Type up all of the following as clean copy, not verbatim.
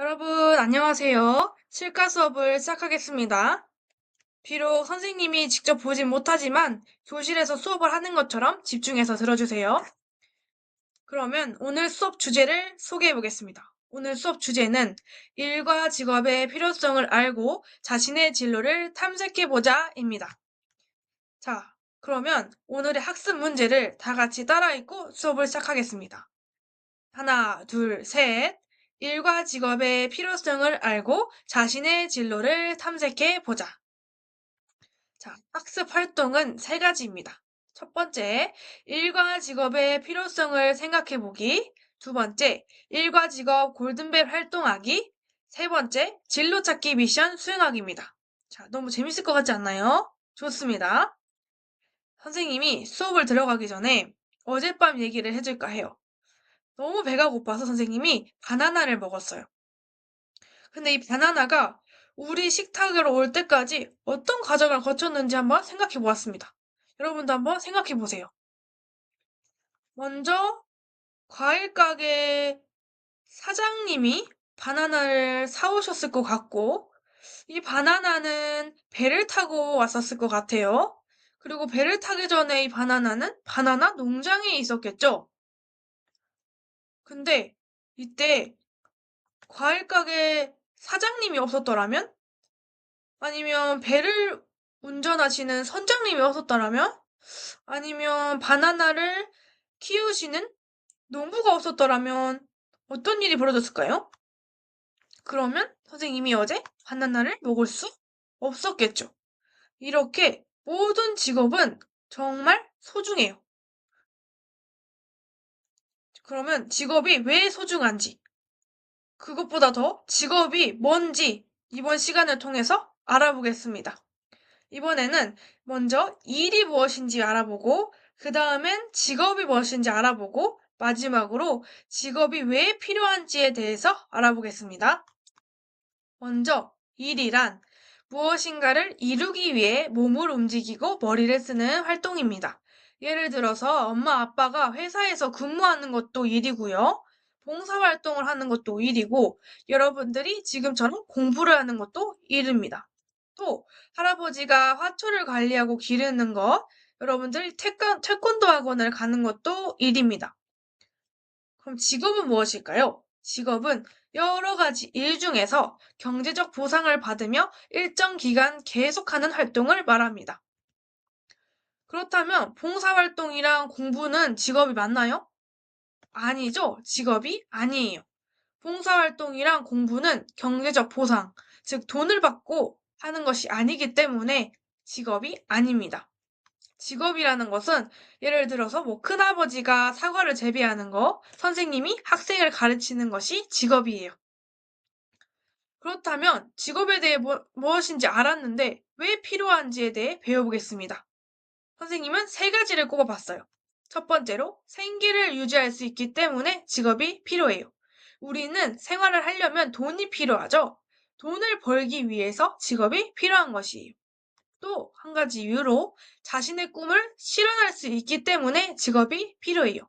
여러분, 안녕하세요. 실가 수업을 시작하겠습니다. 비록 선생님이 직접 보진 못하지만 교실에서 수업을 하는 것처럼 집중해서 들어주세요. 그러면 오늘 수업 주제를 소개해 보겠습니다. 오늘 수업 주제는 일과 직업의 필요성을 알고 자신의 진로를 탐색해 보자입니다. 자, 그러면 오늘의 학습 문제를 다 같이 따라 읽고 수업을 시작하겠습니다. 하나, 둘, 셋. 일과 직업의 필요성을 알고 자신의 진로를 탐색해 보자. 자, 학습 활동은 세 가지입니다. 첫 번째, 일과 직업의 필요성을 생각해 보기. 두 번째, 일과 직업 골든벨 활동하기. 세 번째, 진로 찾기 미션 수행하기입니다. 자, 너무 재밌을 것 같지 않나요? 좋습니다. 선생님이 수업을 들어가기 전에 어젯밤 얘기를 해줄까 해요. 너무 배가 고파서 선생님이 바나나를 먹었어요. 근데 이 바나나가 우리 식탁으로 올 때까지 어떤 과정을 거쳤는지 한번 생각해 보았습니다. 여러분도 한번 생각해 보세요. 먼저 과일 가게 사장님이 바나나를 사오셨을 것 같고, 이 바나나는 배를 타고 왔었을 것 같아요. 그리고 배를 타기 전에 이 바나나는 바나나 농장에 있었겠죠? 근데 이때 과일 가게 사장님이 없었더라면? 아니면 배를 운전하시는 선장님이 없었더라면? 아니면 바나나를 키우시는 농부가 없었더라면 어떤 일이 벌어졌을까요? 그러면 선생님이 어제 바나나를 먹을 수 없었겠죠. 이렇게 모든 직업은 정말 소중해요. 그러면 직업이 왜 소중한지, 그것보다 더 직업이 뭔지 이번 시간을 통해서 알아보겠습니다. 이번에는 먼저 일이 무엇인지 알아보고, 그 다음엔 직업이 무엇인지 알아보고, 마지막으로 직업이 왜 필요한지에 대해서 알아보겠습니다. 먼저 일이란 무엇인가를 이루기 위해 몸을 움직이고 머리를 쓰는 활동입니다. 예를 들어서 엄마 아빠가 회사에서 근무하는 것도 일이고요. 봉사활동을 하는 것도 일이고, 여러분들이 지금처럼 공부를 하는 것도 일입니다. 또 할아버지가 화초를 관리하고 기르는 것, 여러분들이 태권도 학원을 가는 것도 일입니다. 그럼 직업은 무엇일까요? 직업은 여러 가지 일 중에서 경제적 보상을 받으며 일정 기간 계속하는 활동을 말합니다. 그렇다면 봉사활동이랑 공부는 직업이 맞나요? 아니죠. 직업이 아니에요. 봉사활동이랑 공부는 경제적 보상, 즉 돈을 받고 하는 것이 아니기 때문에 직업이 아닙니다. 직업이라는 것은 예를 들어서 뭐 큰아버지가 사과를 재배하는 거, 선생님이 학생을 가르치는 것이 직업이에요. 그렇다면 직업에 대해 무엇인지 알았는데 왜 필요한지에 대해 배워보겠습니다. 선생님은 세 가지를 꼽아봤어요. 첫 번째로 생계를 유지할 수 있기 때문에 직업이 필요해요. 우리는 생활을 하려면 돈이 필요하죠. 돈을 벌기 위해서 직업이 필요한 것이에요. 또 한 가지 이유로 자신의 꿈을 실현할 수 있기 때문에 직업이 필요해요.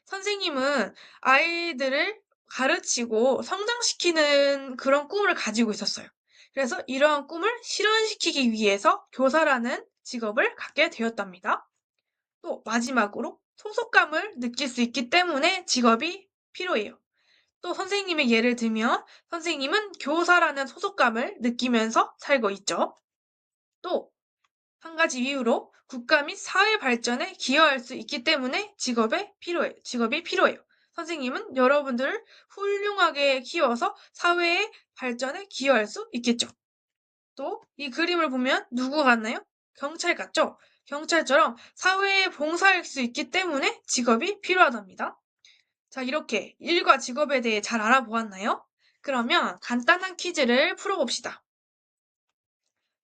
선생님은 아이들을 가르치고 성장시키는 그런 꿈을 가지고 있었어요. 그래서 이러한 꿈을 실현시키기 위해서 교사라는 직업을 갖게 되었답니다. 또 마지막으로 소속감을 느낄 수 있기 때문에 직업이 필요해요. 또 선생님의 예를 들면 선생님은 교사라는 소속감을 느끼면서 살고 있죠. 또 한 가지 이유로 국가 및 사회 발전에 기여할 수 있기 때문에 직업이 필요해요. 선생님은 여러분들을 훌륭하게 키워서 사회의 발전에 기여할 수 있겠죠. 또 이 그림을 보면 누구 같나요? 경찰 같죠? 경찰처럼 사회에 봉사할 수 있기 때문에 직업이 필요하답니다. 자, 이렇게 일과 직업에 대해 잘 알아보았나요? 그러면 간단한 퀴즈를 풀어봅시다.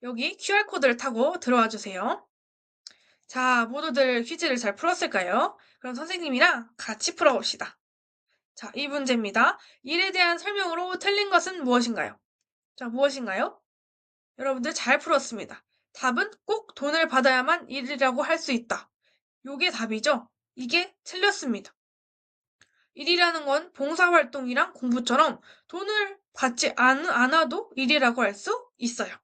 여기 QR코드를 타고 들어와 주세요. 자, 모두들 퀴즈를 잘 풀었을까요? 그럼 선생님이랑 같이 풀어봅시다. 자, 이 문제입니다. 일에 대한 설명으로 틀린 것은 무엇인가요? 자, 무엇인가요? 여러분들 잘 풀었습니다. 답은 꼭 돈을 받아야만 일이라고 할 수 있다. 요게 답이죠? 이게 틀렸습니다. 일이라는 건 봉사활동이랑 공부처럼 돈을 받지 않아도 일이라고 할 수 있어요.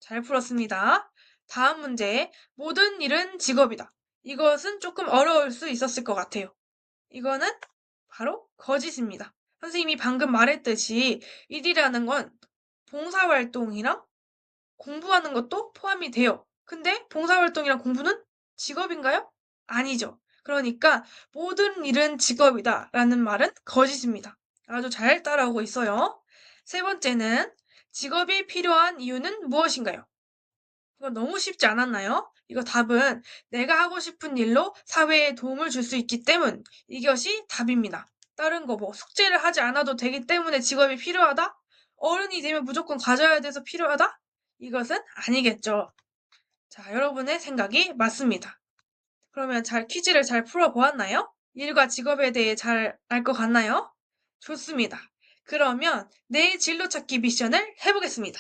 잘 풀었습니다. 다음 문제. 모든 일은 직업이다. 이것은 조금 어려울 수 있었을 것 같아요. 이거는 바로 거짓입니다. 선생님이 방금 말했듯이 일이라는 건 봉사활동이랑 공부하는 것도 포함이 돼요. 근데 봉사활동이랑 공부는 직업인가요? 아니죠. 그러니까 모든 일은 직업이다 라는 말은 거짓입니다. 아주 잘 따라오고 있어요. 세 번째는 직업이 필요한 이유는 무엇인가요? 이거 너무 쉽지 않았나요? 이거 답은 내가 하고 싶은 일로 사회에 도움을 줄 수 있기 때문 이것이 답입니다. 다른 거 뭐 숙제를 하지 않아도 되기 때문에 직업이 필요하다? 어른이 되면 무조건 가져야 돼서 필요하다? 이것은 아니겠죠. 자, 여러분의 생각이 맞습니다. 그러면 퀴즈를 잘 풀어보았나요? 일과 직업에 대해 잘 알 것 같나요? 좋습니다. 그러면 내 진로 찾기 미션을 해보겠습니다.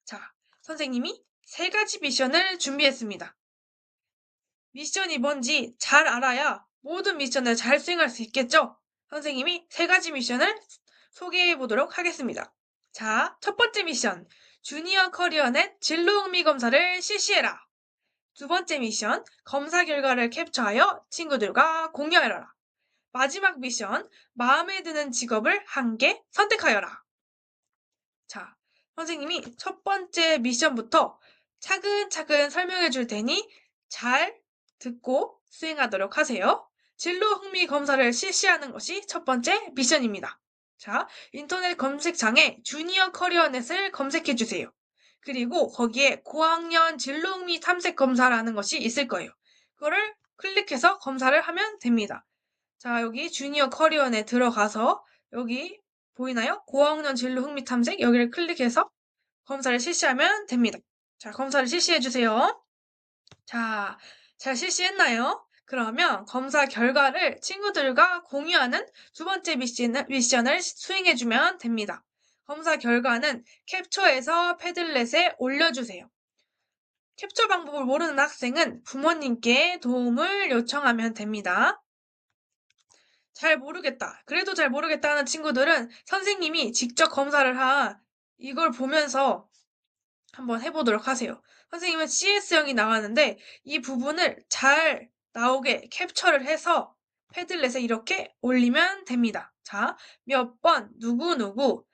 자, 선생님이 3가지 미션을 준비했습니다. 미션이 뭔지 잘 알아야 모든 미션을 잘 수행할 수 있겠죠? 선생님이 3가지 미션을 소개해 보도록 하겠습니다. 자, 첫 번째 미션. 주니어 커리어넷 진로 흥미 검사를 실시해라. 두 번째 미션. 검사 결과를 캡처하여 친구들과 공유하여라. 마지막 미션. 마음에 드는 직업을 1개 선택하여라. 자, 선생님이 첫 번째 미션부터 차근차근 설명해 줄 테니 잘 듣고 수행하도록 하세요. 진로 흥미 검사를 실시하는 것이 첫 번째 미션입니다. 자, 인터넷 검색창에 주니어 커리어넷을 검색해 주세요. 그리고 거기에 고학년 진로 흥미 탐색 검사라는 것이 있을 거예요. 그거를 클릭해서 검사를 하면 됩니다. 자, 여기 주니어 커리어넷 들어가서 여기 보이나요? 고학년 진로 흥미 탐색 여기를 클릭해서 검사를 실시하면 됩니다. 자, 검사를 실시해 주세요. 자, 잘 실시했나요? 그러면 검사 결과를 친구들과 공유하는 두 번째 미션을 수행해주면 됩니다. 검사 결과는 캡처해서 패들렛에 올려주세요. 캡처 방법을 모르는 학생은 부모님께 도움을 요청하면 됩니다. 잘 모르겠다. 그래도 잘 모르겠다 하는 친구들은 선생님이 직접 검사를 이걸 보면서 한번 해보도록 하세요. 선생님은 CS형이 나왔는데 이 부분을 잘 나오게 캡처를 해서 패들렛에 이렇게 올리면 됩니다. 자, 몇 번, 누구누구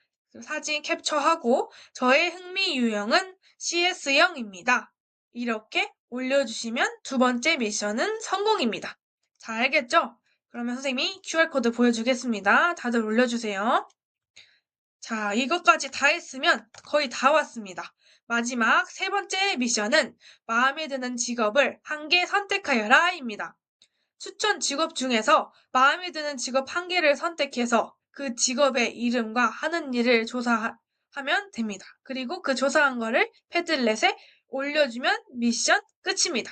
사진 캡처하고 저의 흥미 유형은 CS형입니다. 이렇게 올려주시면 두 번째 미션은 성공입니다. 자, 알겠죠? 그러면 선생님이 QR코드 보여주겠습니다. 다들 올려주세요. 자, 이것까지 다 했으면 거의 다 왔습니다. 마지막 세 번째 미션은 마음에 드는 직업을 1개 선택하여라입니다. 추천 직업 중에서 마음에 드는 직업 1개를 선택해서 그 직업의 이름과 하는 일을 조사하면 됩니다. 그리고 그 조사한 거를 패들렛에 올려주면 미션 끝입니다.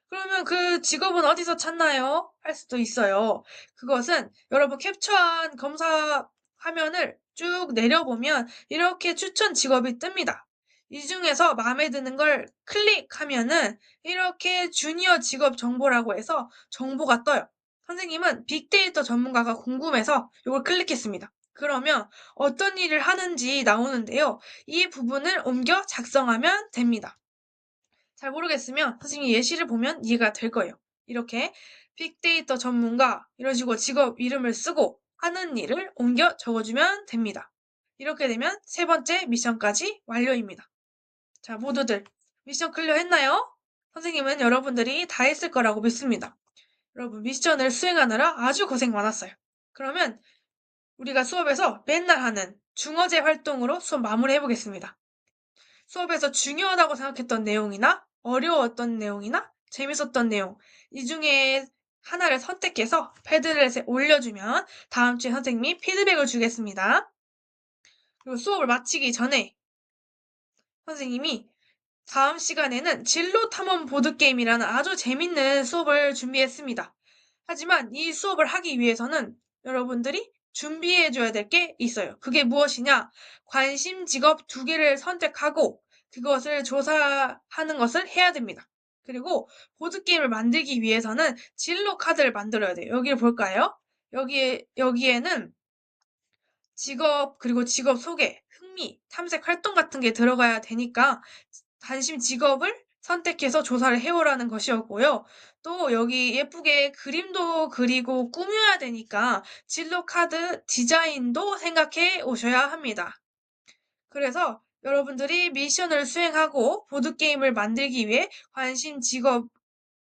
그러면 그 직업은 어디서 찾나요? 할 수도 있어요. 그것은 여러분 캡처한 검사 화면을 쭉 내려보면 이렇게 추천 직업이 뜹니다. 이 중에서 마음에 드는 걸 클릭하면은 이렇게 주니어 직업 정보라고 해서 정보가 떠요. 선생님은 빅데이터 전문가가 궁금해서 이걸 클릭했습니다. 그러면 어떤 일을 하는지 나오는데요. 이 부분을 옮겨 작성하면 됩니다. 잘 모르겠으면 선생님이 예시를 보면 이해가 될 거예요. 이렇게 빅데이터 전문가 이런 식으로 직업 이름을 쓰고 하는 일을 옮겨 적어주면 됩니다. 이렇게 되면 세 번째 미션까지 완료입니다. 자, 모두들 미션 클리어했나요? 선생님은 여러분들이 다 했을 거라고 믿습니다. 여러분 미션을 수행하느라 아주 고생 많았어요. 그러면 우리가 수업에서 맨날 하는 중어제 활동으로 수업 마무리해 보겠습니다. 수업에서 중요하다고 생각했던 내용이나 어려웠던 내용이나 재밌었던 내용 이 중에 하나를 선택해서 패드렛에 올려주면 다음 주에 선생님이 피드백을 주겠습니다. 그리고 수업을 마치기 전에 선생님이 다음 시간에는 진로 탐험 보드게임이라는 아주 재밌는 수업을 준비했습니다. 하지만 이 수업을 하기 위해서는 여러분들이 준비해 줘야 될 게 있어요. 그게 무엇이냐? 관심 직업 2개를 선택하고 그것을 조사하는 것을 해야 됩니다. 그리고 보드게임을 만들기 위해서는 진로 카드를 만들어야 돼요. 여기를 볼까요? 여기에는 직업, 그리고 직업 소개, 흥미, 탐색 활동 같은 게 들어가야 되니까 관심 직업을 선택해서 조사를 해오라는 것이었고요. 또 여기 예쁘게 그림도 그리고 꾸며야 되니까 진로 카드 디자인도 생각해 오셔야 합니다. 그래서 여러분들이 미션을 수행하고 보드게임을 만들기 위해 관심 직업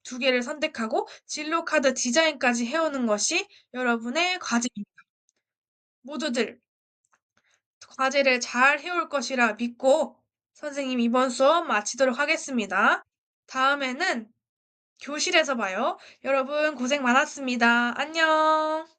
두 개를 선택하고 진로 카드 디자인까지 해오는 것이 여러분의 과제입니다. 모두들 과제를 잘 해올 것이라 믿고 선생님 이번 수업 마치도록 하겠습니다. 다음에는 교실에서 봐요. 여러분 고생 많았습니다. 안녕.